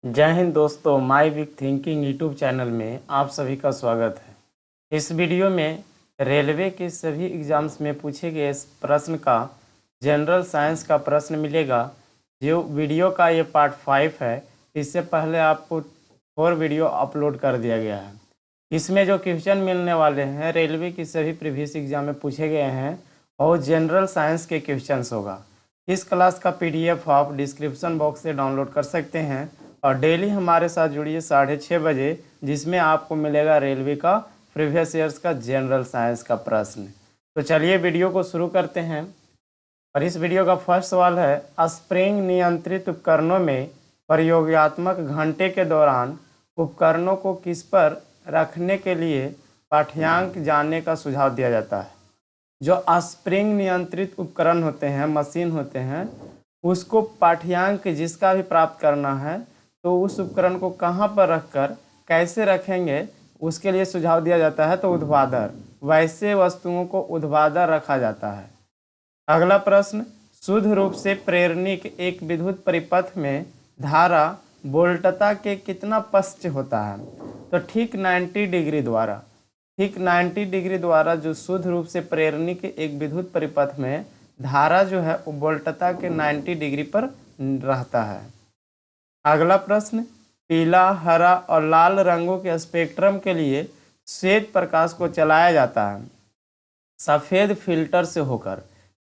जय हिंद दोस्तों, my big thinking YouTube channel में आप सभी का स्वागत है। इस वीडियो में रेलवे के सभी एग्ज़ाम्स में पूछे गए इस प्रश्न का जनरल साइंस का प्रश्न मिलेगा। जो वीडियो का ये पार्ट 5 है, इससे पहले आपको 4 वीडियो अपलोड कर दिया गया है। इसमें जो क्वेश्चन मिलने वाले हैं रेलवे की सभी प्रीवियस एग्जाम में पूछे गए हैं और जनरल साइंस के क्वेश्चंस होगा। इस क्लास का PDF आप डिस्क्रिप्शन बॉक्स से डाउनलोड कर सकते हैं और डेली हमारे साथ जुड़िए 6:30 बजे, जिसमें आपको मिलेगा रेलवे का प्रीवियस ईयर्स का जनरल साइंस का प्रश्न। तो चलिए वीडियो को शुरू करते हैं। और इस वीडियो का फर्स्ट सवाल है, स्प्रिंग नियंत्रित उपकरणों में प्रयोगात्मक घंटे के दौरान उपकरणों को किस पर रखने के लिए पाठ्यांक जानने का सुझाव दिया जाता है। जो स्प्रिंग नियंत्रित उपकरण होते हैं, मशीन होते हैं, उसको पाठ्यांक जिसका भी प्राप्त करना है तो उस उपकरण को कहाँ पर रखकर कैसे रखेंगे उसके लिए सुझाव दिया जाता है। तो ऊर्ध्वाधर, वैसे वस्तुओं को ऊर्ध्वाधर रखा जाता है। अगला प्रश्न, शुद्ध रूप से प्रेरणिक एक विद्युत परिपथ में धारा वोल्टता के कितना पश्च होता है। तो ठीक 90 डिग्री द्वारा, ठीक 90 डिग्री द्वारा जो शुद्ध रूप से प्रेरणिक एक विद्युत परिपथ में धारा जो है वो वोल्टता के 90 डिग्री पर रहता है। अगला प्रश्न, पीला, हरा और लाल रंगों के स्पेक्ट्रम के लिए श्वेत प्रकाश को चलाया जाता है सफ़ेद फिल्टर से होकर।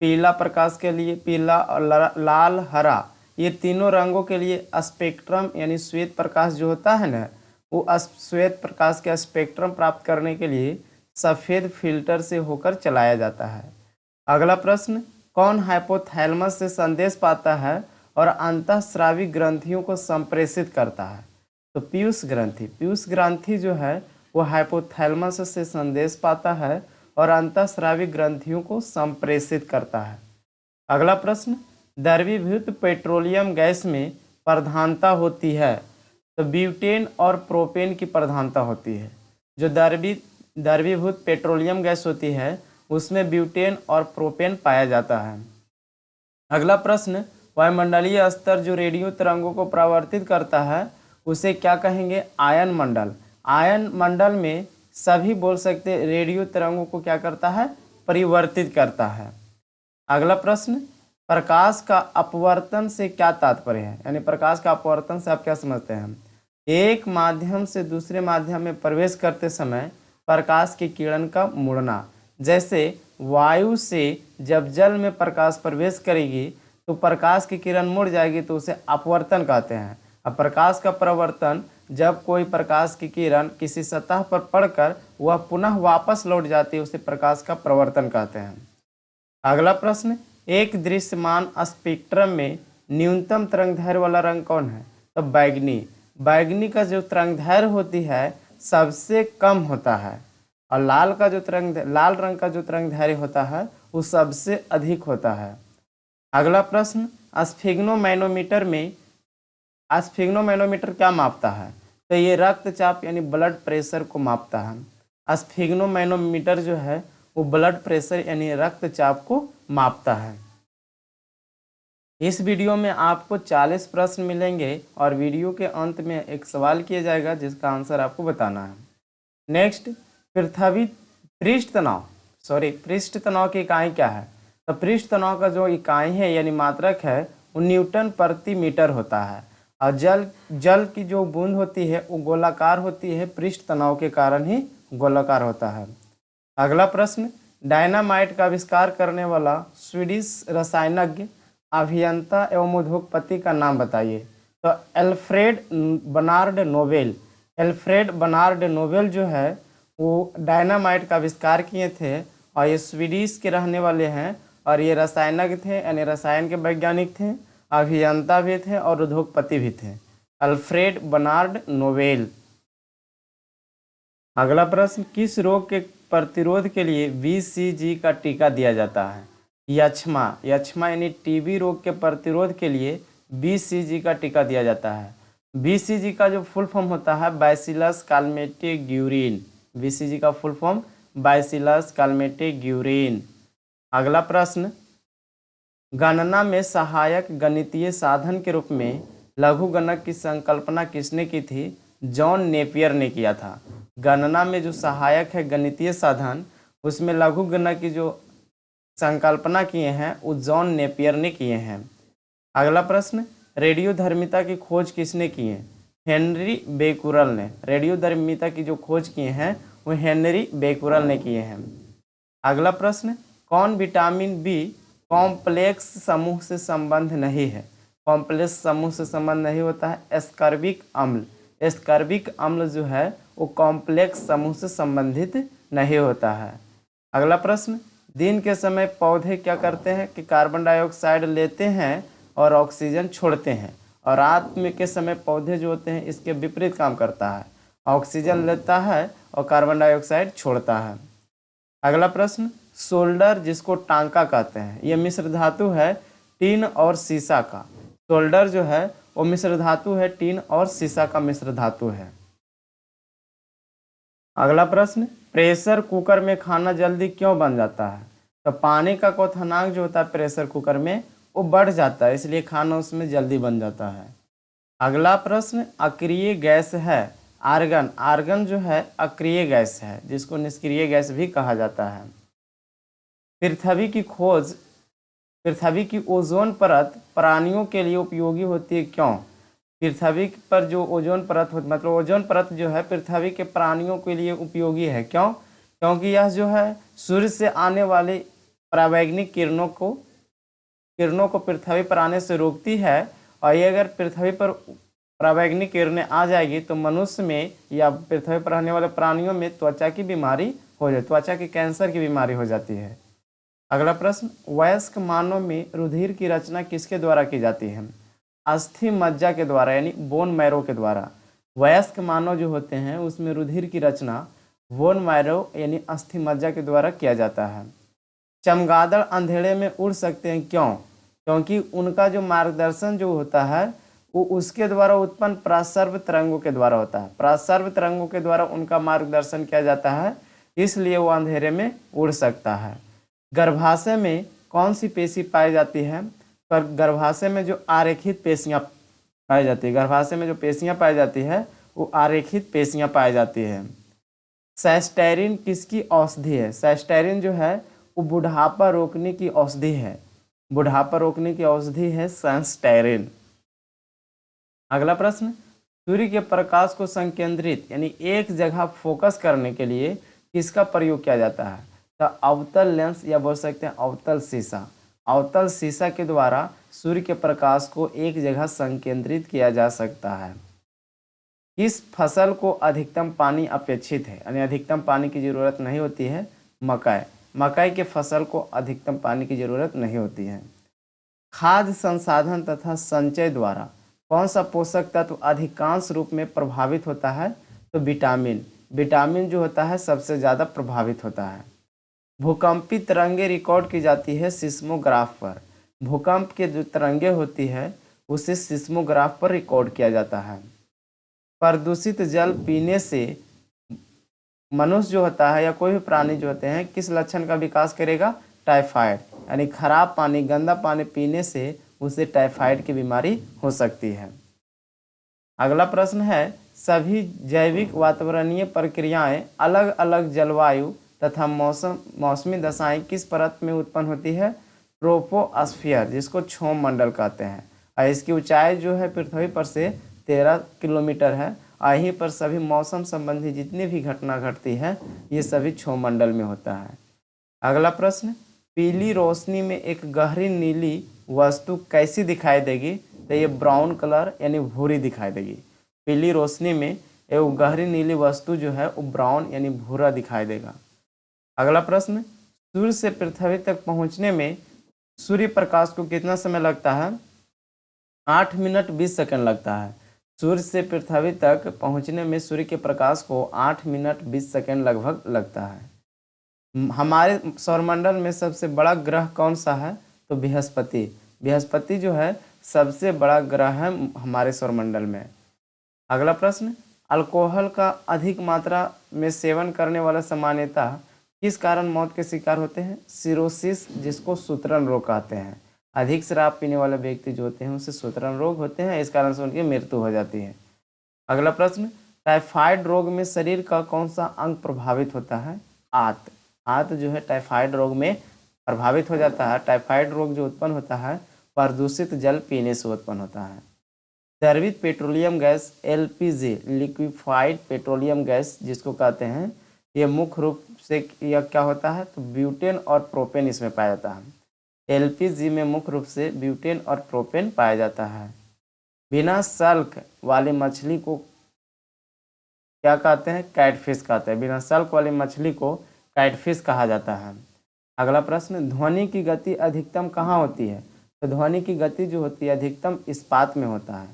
पीला प्रकाश के लिए, पीला और लाल, हरा, ये तीनों रंगों के लिए स्पेक्ट्रम यानी श्वेत प्रकाश जो होता है ना, वो श्वेत प्रकाश के स्पेक्ट्रम प्राप्त करने के लिए सफ़ेद फिल्टर से होकर चलाया जाता है। अगला प्रश्न, कौन हाइपोथैलेमस से संदेश पाता है और अंतःस्रावी ग्रंथियों को संप्रेषित करता है। तो पीयूष ग्रंथि, पीयूष ग्रंथि जो है वो हाइपोथैलेमस से संदेश पाता है और अंतःस्रावी ग्रंथियों को संप्रेषित करता है। अगला प्रश्न, द्रवीभूत पेट्रोलियम गैस में प्रधानता होती है। तो ब्यूटेन और प्रोपेन की प्रधानता होती है। जो द्रवीभूत पेट्रोलियम गैस होती है उसमें ब्यूटेन और प्रोपेन पाया जाता है। अगला प्रश्न, वायुमंडलीय स्तर जो रेडियो तरंगों को परावर्तित करता है उसे क्या कहेंगे। आयन मंडल। आयन मंडल में सभी बोल सकते रेडियो तरंगों को क्या करता है, परिवर्तित करता है। अगला प्रश्न, प्रकाश का अपवर्तन से क्या तात्पर्य है, यानी प्रकाश का अपवर्तन से आप क्या समझते हैं। एक माध्यम से दूसरे माध्यम में प्रवेश करते समय प्रकाश की किरण का मुड़ना। जैसे वायु से जब जल में प्रकाश प्रवेश करेगी तो प्रकाश की किरण मुड़ जाएगी तो उसे अपवर्तन कहते हैं। अब प्रकाश का प्रवर्तन, जब कोई प्रकाश की किरण किसी सतह पर पड़कर वह पुनः वापस लौट जाती है उसे प्रकाश का प्रवर्तन कहते हैं। अगला प्रश्न, एक दृश्यमान स्पेक्ट्रम में न्यूनतम तरंगदैर्घ्य वाला रंग कौन है। तो बैगनी। बैगनी का जो तरंगदैर्घ्य होती है सबसे कम होता है और लाल रंग का जो तरंगदैर्घ्य होता है वो सबसे अधिक होता है। अगला प्रश्न, स्फिग्नोमैनोमीटर क्या मापता है। तो ये रक्तचाप यानी ब्लड प्रेशर को मापता है। स्फिग्नोमैनोमीटर जो है वो ब्लड प्रेशर यानी रक्तचाप को मापता है। इस वीडियो में आपको 40 प्रश्न मिलेंगे और वीडियो के अंत में एक सवाल किया जाएगा जिसका आंसर आपको बताना है। नेक्स्ट, पृष्ठ तनाव की इकाई क्या है। तो पृष्ठ तनाव का जो इकाई है यानी मात्रक है वो न्यूटन प्रति मीटर होता है और जल की जो बूंद होती है वो गोलाकार होती है, पृष्ठ तनाव के कारण ही गोलाकार होता है। अगला प्रश्न, डायनामाइट का आविष्कार करने वाला स्वीडिश रसायनज्ञ, अभियंता एवं उद्योगपति का नाम बताइए। तो एल्फ्रेड बर्नार्ड नोबेल जो है वो डायनामाइट का आविष्कार किए थे और ये स्वीडिश के रहने वाले हैं और ये रसायनज्ञ थे यानी रसायन के वैज्ञानिक थे, अभियंता भी थे और उद्योगपति भी थे, अल्फ्रेड बर्नार्ड नोबेल। अगला प्रश्न, किस रोग के प्रतिरोध के लिए BCG का टीका दिया जाता है। यक्ष्मा यानी TB रोग के प्रतिरोध के लिए BCG का टीका दिया जाता है। BCG का जो फुल फॉर्म होता है बैसिलस कालमेटी ग्यूरिन। BCG का फुल फॉर्म बैसिलस कालमेटी ग्यूरिन। अगला प्रश्न, गणना में सहायक गणितीय साधन के रूप में लघु गणक की संकल्पना किसने की थी? जॉन नेपियर ने किया था। गणना में जो सहायक है गणितीय साधन, उसमें लघु गणक की जो संकल्पना किए हैं वो जॉन नेपियर ने किए हैं। अगला प्रश्न, रेडियोधर्मिता की खोज किसने की है? हेनरी बेकुरल ने। रेडियोधर्मिता की जो खोज किए हैं वो हेनरी बेकुरल ने किए हैं। अगला प्रश्न, कौन विटामिन बी कॉम्प्लेक्स समूह से संबंध नहीं है? कॉम्प्लेक्स समूह से संबंध नहीं होता है एस्कॉर्बिक अम्ल। एस्कॉर्बिक अम्ल जो है वो कॉम्प्लेक्स समूह से संबंधित नहीं होता है। अगला प्रश्न, दिन के समय पौधे क्या करते हैं कि कार्बन डाइऑक्साइड लेते हैं और ऑक्सीजन छोड़ते हैं, और रात में के समय पौधे जो होते हैं इसके विपरीत काम करता है, ऑक्सीजन लेता है और कार्बन डाइऑक्साइड छोड़ता है। अगला प्रश्न, सोल्डर जिसको टांका कहते हैं, यह मिश्र धातु है टीन और सीसा का। सोल्डर जो है वो मिश्र धातु है, टीन और सीसा का मिश्र धातु है। अगला प्रश्न, प्रेशर कुकर में खाना जल्दी क्यों बन जाता है? तो पानी का क्वथनांक जो होता है प्रेशर कुकर में वो बढ़ जाता है, इसलिए खाना उसमें जल्दी बन जाता है। अगला प्रश्न, अक्रिय गैस है आर्गन। आर्गन जो है अक्रिय गैस है, जिसको निष्क्रिय गैस भी कहा जाता है। पृथ्वी की खोज, पृथ्वी की ओजोन परत प्राणियों के लिए उपयोगी होती है, क्यों? पृथ्वी पर जो ओजोन परत होती, मतलब ओजोन परत जो है पृथ्वी के प्राणियों के लिए उपयोगी है, क्यों? क्योंकि यह जो है सूर्य से आने वाली परावैंगनिक किरणों को पृथ्वी पर आने से रोकती है, और ये अगर पृथ्वी पर परावैंगनिक किरणें आ जाएगी तो मनुष्य में या पृथ्वी पर रहने वाले प्राणियों में त्वचा की बीमारी हो जाती, त्वचा की कैंसर की बीमारी हो जाती है। अगला प्रश्न, वयस्क मानव में रुधिर की रचना किसके द्वारा की जाती है? अस्थि मज्जा के द्वारा, यानी बोन मैरो के द्वारा। वयस्क मानव जो होते हैं उसमें रुधिर की रचना बोन मैरो यानी अस्थि मज्जा के द्वारा किया जाता है। चमगादड़ अंधेरे में उड़ सकते हैं, क्यों? क्योंकि उनका जो मार्गदर्शन जो होता है वो उसके द्वारा उत्पन्न प्रासर्व तरंगों के द्वारा होता है। प्रासर्व तरंगों के द्वारा उनका मार्गदर्शन किया जाता है, इसलिए वो अंधेरे में उड़ सकता है। गर्भाशय में कौन सी पेशी पाई जाती है? पर गर्भाशय में जो आरेखित पेशियां पाई जाती है, गर्भाशय में जो पेशियां पाई जाती है वो आरेखित पेशियां पाई जाती है। सैस्टेरिन किसकी औषधि है? सैस्टेरिन जो है वो बुढ़ापा रोकने की औषधि है, बुढ़ापा रोकने की औषधि है सैस्टेरिन। अगला प्रश्न, सूर्य के प्रकाश को संकेंद्रित यानी एक जगह फोकस करने के लिए किसका प्रयोग किया जाता है? तो अवतल लेंस या बोल सकते हैं अवतल शीशा। अवतल शीशा के द्वारा सूर्य के प्रकाश को एक जगह संकेंद्रित किया जा सकता है। किस फसल को अधिकतम पानी अपेक्षित है, यानी अधिकतम पानी की जरूरत नहीं होती है? मकई। मकई के फसल को अधिकतम पानी की जरूरत नहीं होती है। खाद्य संसाधन तथा संचय द्वारा कौन सा पोषक तत्व अधिकांश रूप में प्रभावित होता है? तो विटामिन। विटामिन जो होता है सबसे ज़्यादा प्रभावित होता है। भूकंपी तरंगे रिकॉर्ड की जाती है सिस्मोग्राफ पर। भूकंप के जो तरंगे होती है उसे सिस्मोग्राफ पर रिकॉर्ड किया जाता है। प्रदूषित जल पीने से मनुष्य जो होता है या कोई भी प्राणी जो होते हैं किस लक्षण का विकास करेगा? टाइफाइड, यानी खराब पानी, गंदा पानी पीने से उसे टाइफाइड की बीमारी हो सकती है। अगला प्रश्न है, सभी जैविक वातावरणीय प्रक्रियाएं अलग अलग जलवायु तथा मौसमी दशाएं किस परत में उत्पन्न होती है? ट्रोपोस्फियर, जिसको क्षोभ मंडल कहते हैं, और इसकी ऊंचाई जो है पृथ्वी पर से 13 किलोमीटर है। यहीं पर सभी मौसम संबंधी जितनी भी घटना घटती है ये सभी क्षोभ मंडल में होता है। अगला प्रश्न, पीली रोशनी में एक गहरी नीली वस्तु कैसी दिखाई देगी? तो ये ब्राउन कलर यानी भूरी दिखाई देगी। पीली रोशनी में एक गहरी नीली वस्तु जो है वो ब्राउन यानी भूरा दिखाई देगा। अगला प्रश्न, सूर्य से पृथ्वी तक पहुंचने में सूर्य प्रकाश को कितना समय लगता है? 8 मिनट 20 सेकंड लगता है। सूर्य से पृथ्वी तक पहुंचने में सूर्य के प्रकाश को 8 मिनट 20 सेकंड लगभग लगता है। हमारे सौरमंडल में सबसे बड़ा ग्रह कौन सा है? तो बृहस्पति। बृहस्पति जो है सबसे बड़ा ग्रह है हमारे सौरमंडल में। अगला प्रश्न, अल्कोहल का अधिक मात्रा में सेवन करने वाला सामान्यतः किस कारण मौत के शिकार होते हैं? सिरोसिस, जिसको सूत्रण रोग कहते हैं। अधिक शराब पीने वाले व्यक्ति जो होते हैं उसे सूत्रण रोग होते हैं, इस कारण से उनकी मृत्यु हो जाती है। अगला प्रश्न, टाइफाइड रोग में शरीर का कौन सा अंग प्रभावित होता है? आंत। आंत जो है टाइफाइड रोग में प्रभावित हो जाता है। टाइफाइड रोग जो उत्पन्न होता है प्रदूषित जल पीने से उत्पन्न होता है। द्रवित petroleum gas LPG, liquefied petroleum gas जिसको कहते हैं, ये मुख्य रूप से यह क्या होता है तो ब्यूटेन और प्रोपेन इसमें पाया जाता है। एलपीजी में मुख्य रूप से ब्यूटेन और प्रोपेन पाया जाता है। बिना सल्क वाली मछली को क्या कहते हैं? कैटफिश कहते हैं। बिना सल्क वाली मछली को कैटफिश कहा जाता है। अगला प्रश्न, ध्वनि की गति अधिकतम कहाँ होती है? तो ध्वनि की गति जो होती है अधिकतम इस्पात में होता है।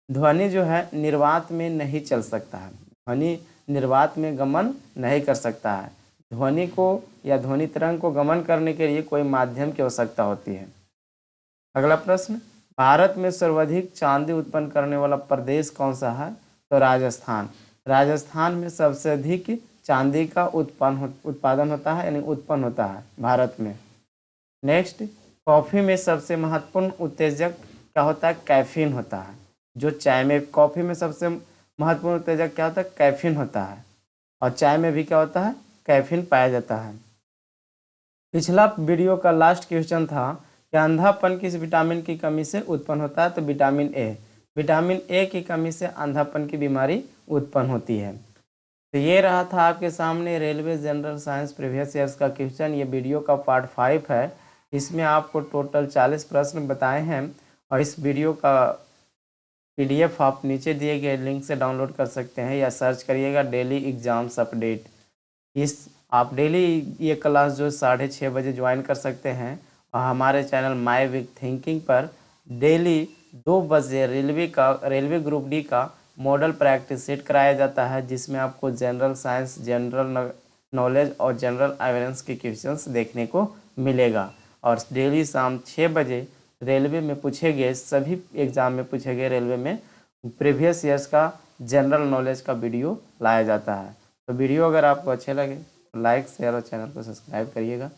ध्वनि जो है निर्वात में नहीं चल सकता है। ध्वनि निर्वात में गमन नहीं कर सकता है। ध्वनि को या ध्वनि तरंग को गमन करने के लिए कोई माध्यम की आवश्यकता होती है। अगला प्रश्न, भारत में सर्वाधिक चांदी उत्पन्न करने वाला प्रदेश कौन सा है? तो राजस्थान। राजस्थान में सबसे अधिक चांदी का उत्पादन होता है, यानी उत्पन्न होता है भारत में। नेक्स्ट, कॉफ़ी में सबसे महत्वपूर्ण उत्तेजक क्या होता है? कैफीन होता है। जो चाय में, कॉफ़ी में सबसे महत्वपूर्ण उत्तेजक क्या होता है? कैफीन होता है। और चाय में भी क्या होता है? कैफीन पाया जाता है। पिछला वीडियो का लास्ट क्वेश्चन था कि अंधापन किस विटामिन की कमी से उत्पन्न होता है? तो विटामिन ए। विटामिन ए की कमी से अंधापन की बीमारी उत्पन्न होती है। तो ये रहा था आपके सामने railway general science previous years का क्वेश्चन। ये वीडियो का पार्ट 5 है। इसमें आपको टोटल 40 प्रश्न बताए हैं और इस वीडियो का PDF आप नीचे दिए गए लिंक से डाउनलोड कर सकते हैं या सर्च करिएगा डेली एग्जाम्स अपडेट। आप डेली ये क्लास जो 6:30 बजे ज्वाइन कर सकते हैं और हमारे चैनल माय विक थिंकिंग पर डेली 2 बजे रेलवे ग्रुप डी का मॉडल प्रैक्टिस सेट कराया जाता है, जिसमें आपको जनरल साइंस, जनरल नॉलेज और जनरल अवेयरनेस के क्वेश्चंस देखने को मिलेगा। और डेली शाम 6 बजे रेलवे में पूछे गए, सभी एग्ज़ाम में पूछे गए रेलवे में प्रीवियस ईयर्स का जनरल नॉलेज का वीडियो लाया जाता है। तो वीडियो अगर आपको अच्छे लगे तो लाइक, शेयर और चैनल को सब्सक्राइब करिएगा।